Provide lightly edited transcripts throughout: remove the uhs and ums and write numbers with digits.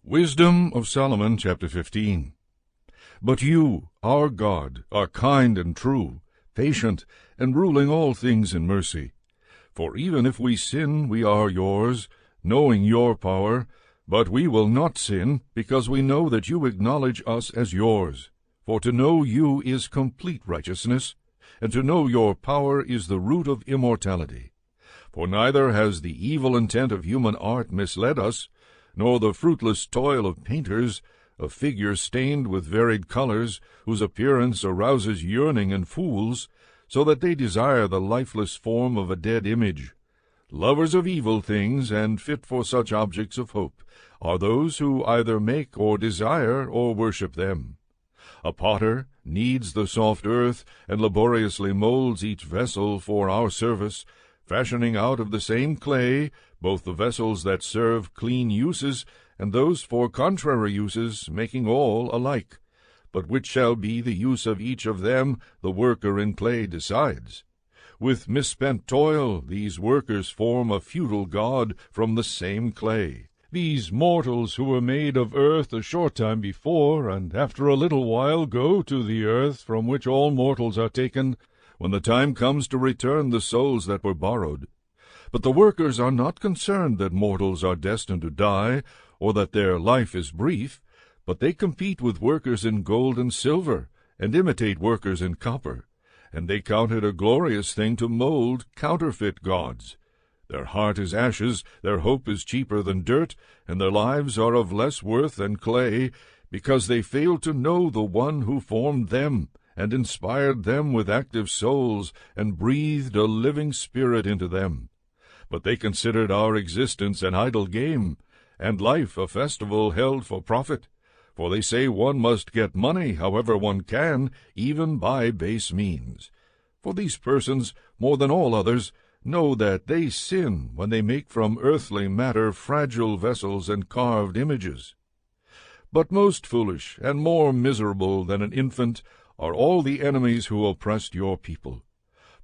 Wisdom of Solomon, chapter 15. But you, our God, are kind and true, patient, and ruling all things in mercy. For even if we sin, we are yours, knowing your power, but we will not sin, because we know that you acknowledge us as yours. For to know you is complete righteousness, and to know your power is the root of immortality. For neither has the evil intent of human art misled us, nor the fruitless toil of painters, of figures stained with varied colors, whose appearance arouses yearning in fools, so that they desire the lifeless form of a dead image. Lovers of evil things, and fit for such objects of hope, are those who either make or desire or worship them. A potter kneads the soft earth, and laboriously molds each vessel for our service, fashioning out of the same clay both the vessels that serve clean uses and those for contrary uses, making all alike. But which shall be the use of each of them, the worker in clay decides. With misspent toil these workers form a futile god from the same clay. These mortals who were made of earth a short time before, and after a little while go to the earth from which all mortals are taken, when the time comes to return the souls that were borrowed. But the workers are not concerned that mortals are destined to die, or that their life is brief, but they compete with workers in gold and silver, and imitate workers in copper, and they count it a glorious thing to mold counterfeit gods. Their heart is ashes, their hope is cheaper than dirt, and their lives are of less worth than clay, because they fail to know the one who formed them, and inspired them with active souls, and breathed a living spirit into them. But they considered our existence an idle game, and life a festival held for profit. For they say one must get money however one can, even by base means. For these persons, more than all others, know that they sin when they make from earthly matter fragile vessels and carved images. But most foolish and more miserable than an infant are all the enemies who oppressed your people.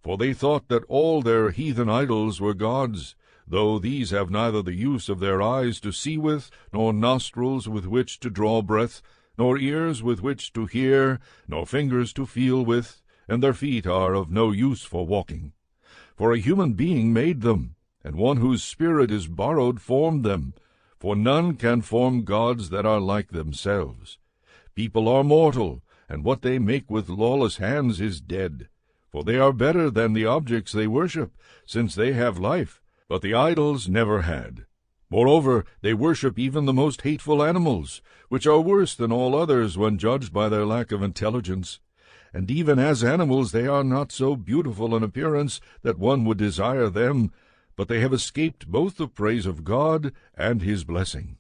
For they thought that all their heathen idols were gods, though these have neither the use of their eyes to see with, nor nostrils with which to draw breath, nor ears with which to hear, nor fingers to feel with, and their feet are of no use for walking. For a human being made them, and one whose spirit is borrowed formed them, for none can form gods that are like themselves. People are mortal, and what they make with lawless hands is dead. For they are better than the objects they worship, since they have life, but the idols never had. Moreover, they worship even the most hateful animals, which are worse than all others when judged by their lack of intelligence. And even as animals they are not so beautiful in appearance that one would desire them, but they have escaped both the praise of God and his blessing.